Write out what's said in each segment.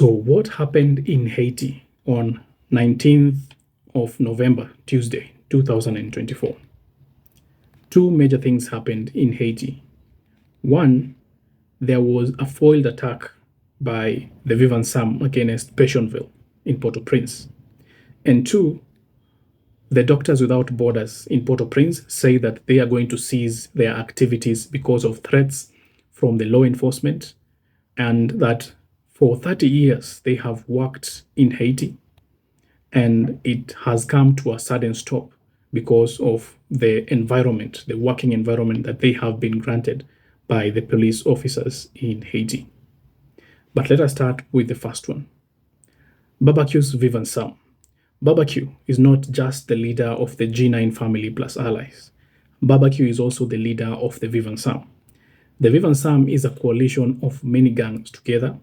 So what happened in Haiti on 19th of November, Tuesday, 2024? Two major things happened in Haiti. One, there was a foiled attack by the Viv Ansanm against Petionville in Port-au-Prince. And two, the Doctors Without Borders in Port-au-Prince say that they are going to cease their activities because of threats from the law enforcement, and that for 30 years they have worked in Haiti, and it has come to a sudden stop because of the environment, the working environment that they have been granted by the police officers in Haiti. But let us start with the first one. Barbecue's Viv Ansanm. Barbecue is not just the leader of the G9 family plus allies. Barbecue is also the leader of the Viv Ansanm. The Viv Ansanm is a coalition of many gangs together.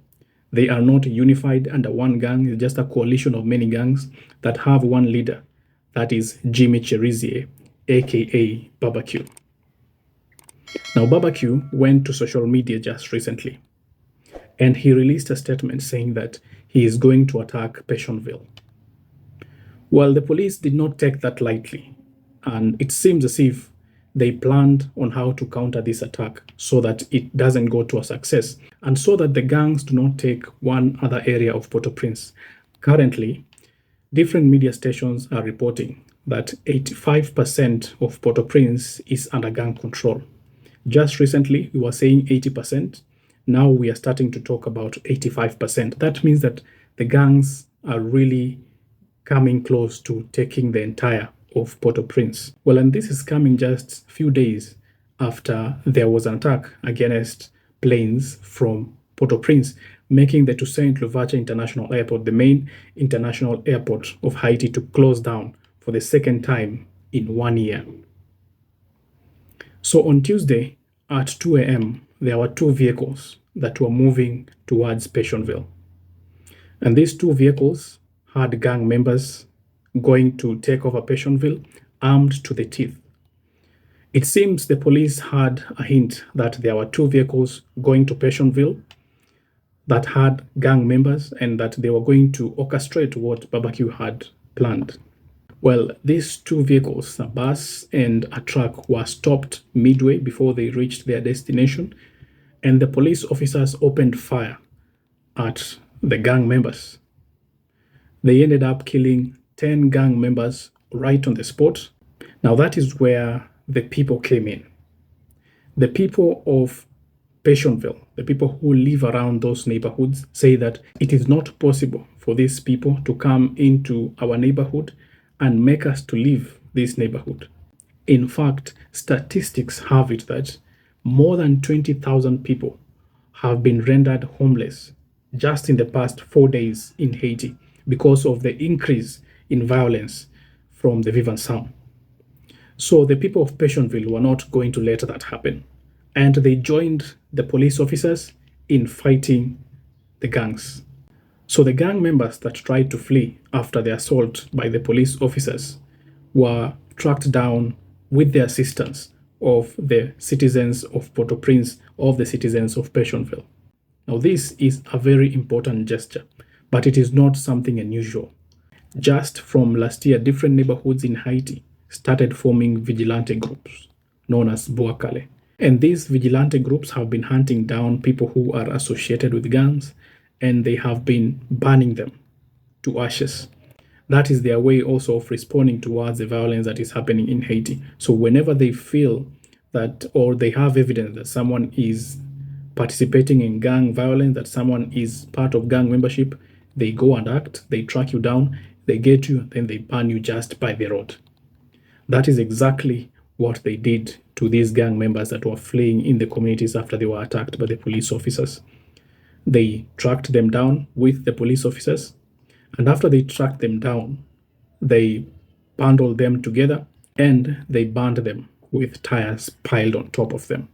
They are not unified under one gang. It's just a coalition of many gangs that have one leader. That is Jimmy Cherizier, aka Barbecue. Now, Barbecue went to social media just recently, and he released a statement saying that he is going to attack Petionville. Well, the police did not take that lightly, and it seems as if they planned on how to counter this attack so that it doesn't go to a success, and so that the gangs do not take one other area of Port-au-Prince. Currently, different media stations are reporting that 85% of Port-au-Prince is under gang control. Just recently, we were saying 80%. Now we are starting to talk about 85%. That means that the gangs are really coming close to taking the entire of Port-au-Prince. Well, and this is coming just a few days after there was an attack against planes from Port-au-Prince, making the Toussaint Louverture International Airport, the main international airport of Haiti, to close down for the second time in 1 year. So on Tuesday at 2 a.m., there were two vehicles that were moving towards Petionville. And these two vehicles had gang members going to take over Petionville, armed to the teeth. It seems the police had a hint that there were two vehicles going to Petionville that had gang members and that they were going to orchestrate what Barbecue had planned. Well, these two vehicles, a bus and a truck, were stopped midway before they reached their destination, and the police officers opened fire at the gang members. They ended up killing 10 gang members right on the spot. Now that is where the people came in. The people of Petionville, the people who live around those neighborhoods, say that it is not possible for these people to come into our neighborhood and make us to leave this neighborhood. In fact, statistics have it that more than 20,000 people have been rendered homeless just in the past 4 days in Haiti because of the increase in violence from the Viv Ansanm. So the people of Petionville were not going to let that happen, and they joined the police officers in fighting the gangs. So the gang members that tried to flee after the assault by the police officers were tracked down with the assistance of the citizens of Port-au-Prince, of the citizens of Petionville. Now this is a very important gesture, but it is not something unusual. Just from last year, different neighborhoods in Haiti started forming vigilante groups known as Boakale. And these vigilante groups have been hunting down people who are associated with gangs, and they have been burning them to ashes. That is their way also of responding towards the violence that is happening in Haiti. So whenever they feel that, or they have evidence that someone is participating in gang violence, that someone is part of gang membership, they go and act, they track you down, they get you, then they burn you just by the road. That is exactly what they did to these gang members that were fleeing in the communities after they were attacked by the police officers. They tracked them down with the police officers, and after they tracked them down, they bundled them together and they burned them with tires piled on top of them.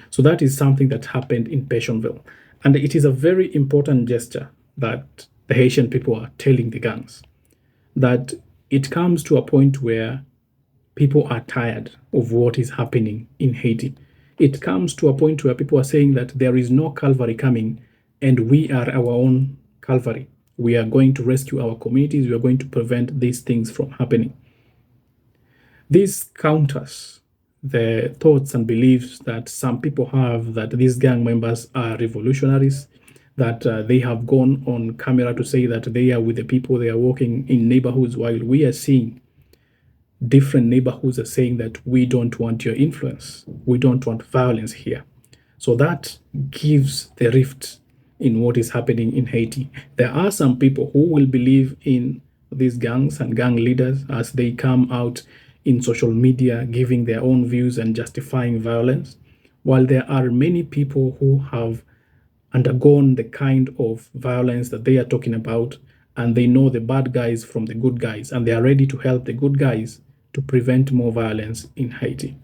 So that is something that happened in Petionville, and it is a very important gesture that the Haitian people are telling the gangs, that it comes to a point where people are tired of what is happening in Haiti. It comes to a point where people are saying that there is no Calvary coming and we are our own Calvary. We are going to rescue our communities. We are going to prevent these things from happening. This counters the thoughts and beliefs that some people have that these gang members are revolutionaries, that they have gone on camera to say that they are with the people, they are working in neighborhoods, while we are seeing different neighborhoods are saying that we don't want your influence, we don't want violence here. So that gives the rift in what is happening in Haiti. There are some people who will believe in these gangs and gang leaders as they come out in social media giving their own views and justifying violence, while there are many people who have undergone the kind of violence that they are talking about, and they know the bad guys from the good guys, and they are ready to help the good guys to prevent more violence in Haiti.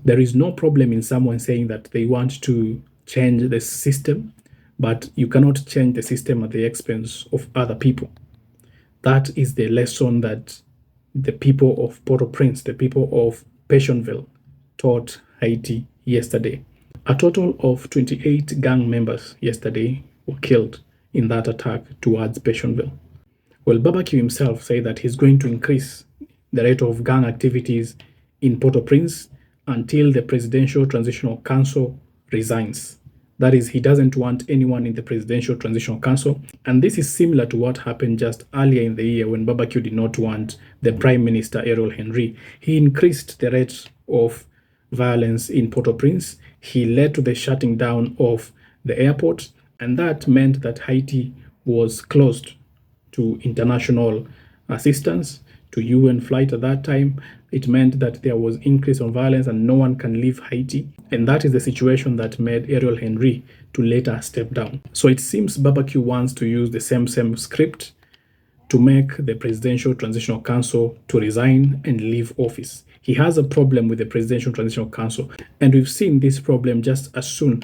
There is no problem in someone saying that they want to change the system, but you cannot change the system at the expense of other people. That is the lesson that the people of Port-au-Prince, the people of Petionville, taught Haiti yesterday. A total of 28 gang members yesterday were killed in that attack towards Petionville. Well, Barbecue himself said that he's going to increase the rate of gang activities in Port-au-Prince until the Presidential Transitional Council resigns. That is, he doesn't want anyone in the Presidential Transitional Council. And this is similar to what happened just earlier in the year when Barbecue did not want the Prime Minister, Ariel Henry. He increased the rate of violence in Port-au-Prince. He led to the shutting down of the airport, and that meant that Haiti was closed to international assistance, to UN flight at that time. It meant that there was increase on violence and no one can leave Haiti. And that is the situation that made Ariel Henry to later step down. So it seems Barbecue wants to use the same script to make the Presidential Transitional Council to resign and leave office. He has a problem with the Presidential Transitional Council, and we've seen this problem just as soon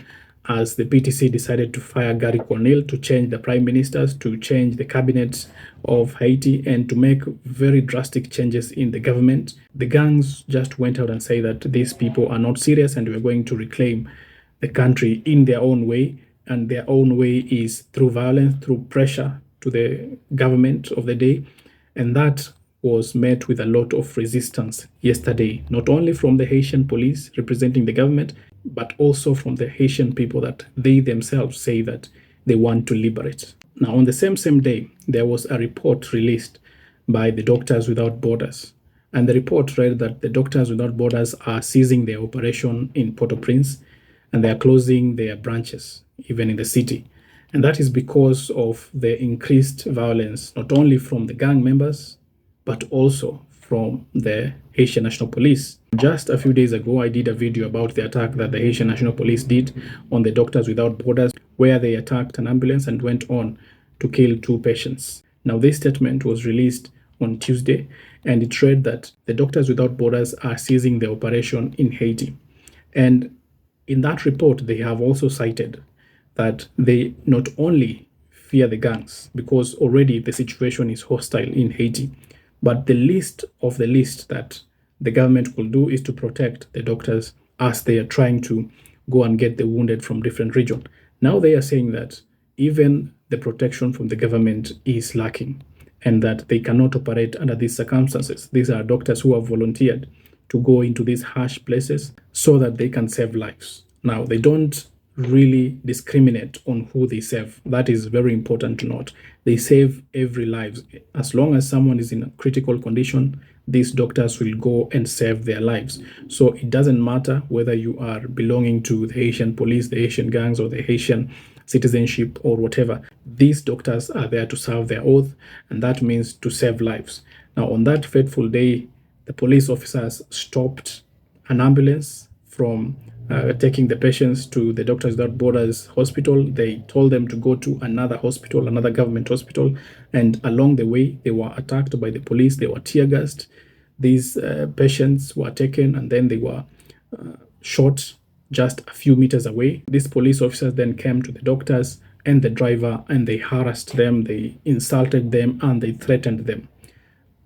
as the PTC decided to fire Gary Cornell, to change the prime ministers, to change the cabinet of Haiti, and to make very drastic changes in the government. The gangs just went out and said that these people are not serious and we're going to reclaim the country in their own way. And their own way is through violence, through pressure to the government of the day. And that was met with a lot of resistance yesterday, not only from the Haitian police representing the government, but also from the Haitian people that they themselves say that they want to liberate. Now, on the same day, there was a report released by the Doctors Without Borders. And the report read that the Doctors Without Borders are ceasing their operation in Port-au-Prince, and they are closing their branches, even in the city. And that is because of the increased violence, not only from the gang members, but also from the Haitian National Police. Just a few days ago, I did a video about the attack that the Haitian National Police did on the Doctors Without Borders, where they attacked an ambulance and went on to kill 2 patients. Now, this statement was released on Tuesday, and it read that the Doctors Without Borders are ceasing the operation in Haiti. And in that report, they have also cited that they not only fear the gangs, because already the situation is hostile in Haiti, but the least of the least that the government will do is to protect the doctors as they are trying to go and get the wounded from different regions. Now they are saying that even the protection from the government is lacking and that they cannot operate under these circumstances. These are doctors who have volunteered to go into these harsh places so that they can save lives. Now, they don't really discriminate on who they save. That is very important to note. They save every life. As long as someone is in a critical condition, these doctors will go and save their lives. So it doesn't matter whether you are belonging to the Haitian police, the Haitian gangs, or the Haitian citizenship or whatever. These doctors are there to serve their oath, and that means to save lives. Now, on that fateful day, the police officers stopped an ambulance from taking the patients to the Doctors Without Borders hospital. They told them to go to another hospital, another government hospital. And along the way, they were attacked by the police. They were tear gassed. These patients were taken and then they were shot just a few meters away. These police officers then came to the doctors and the driver and they harassed them, they insulted them, and they threatened them.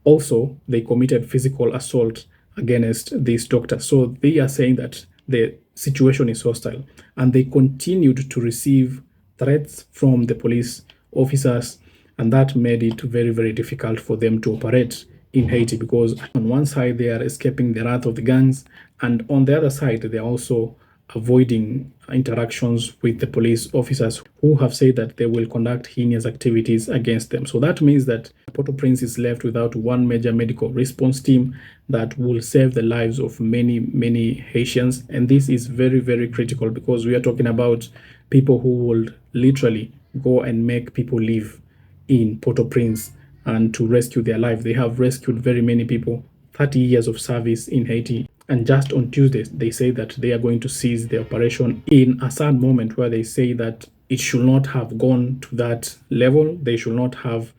Also, they committed physical assault against these doctors. So they are saying that the situation is hostile, and they continued to receive threats from the police officers, and that made it very, very difficult for them to operate in Haiti, because on one side they are escaping the wrath of the gangs, and on the other side they are also avoiding interactions with the police officers who have said that they will conduct heinous activities against them. So that means that Port-au-Prince is left without one major medical response team that will save the lives of many, many Haitians. And this is very, very critical, because we are talking about people who will literally go and make people live in Port-au-Prince and to rescue their life. They have rescued very many people, 30 years of service in Haiti. And just on Tuesday, they say that they are going to cease the operation in a sad moment where they say that it should not have gone to that level. They should not have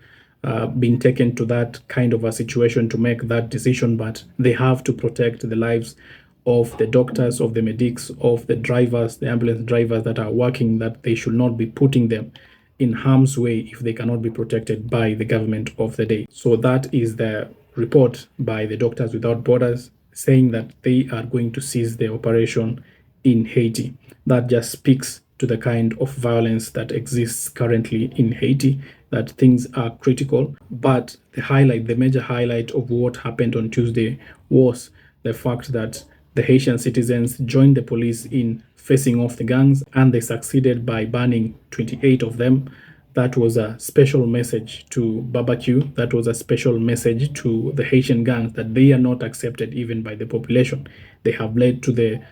been taken to that kind of a situation to make that decision, but they have to protect the lives of the doctors, of the medics, of the drivers, the ambulance drivers that are working, that they should not be putting them in harm's way if they cannot be protected by the government of the day. So that is the report by the Doctors Without Borders, saying that they are going to cease the operation in Haiti. That just speaks to the kind of violence that exists currently in Haiti, that things are critical. But the major highlight of what happened on Tuesday was the fact that the Haitian citizens joined the police in facing off the gangs, and they succeeded by banning 28 of them. That was a special message to Barbecue. That was a special message to the Haitian gangs that they are not accepted even by the population. They have led to the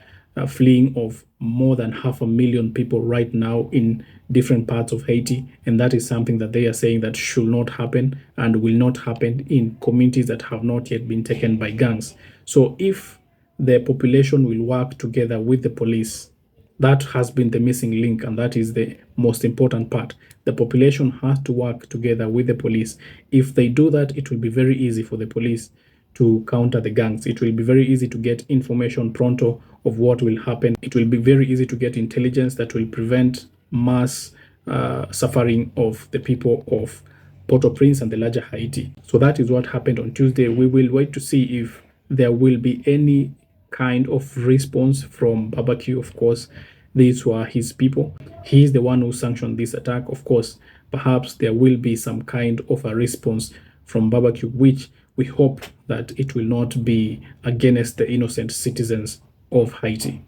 fleeing of more than 500,000 people right now in different parts of Haiti. And that is something that they are saying that should not happen and will not happen in communities that have not yet been taken by gangs. So if the population will work together with the police, that has been the missing link, and that is the most important part. The population has to work together with the police. If they do that, it will be very easy for the police to counter the gangs. It will be very easy to get information pronto of what will happen. It will be very easy to get intelligence that will prevent mass suffering of the people of Port-au-Prince and the larger Haiti. So that is what happened on Tuesday. We will wait to see if there will be any kind of response from Barbecue. Of course, these were his people. He is the one who sanctioned this attack. Of course, perhaps there will be some kind of a response from Barbecue, which we hope that it will not be against the innocent citizens of Haiti.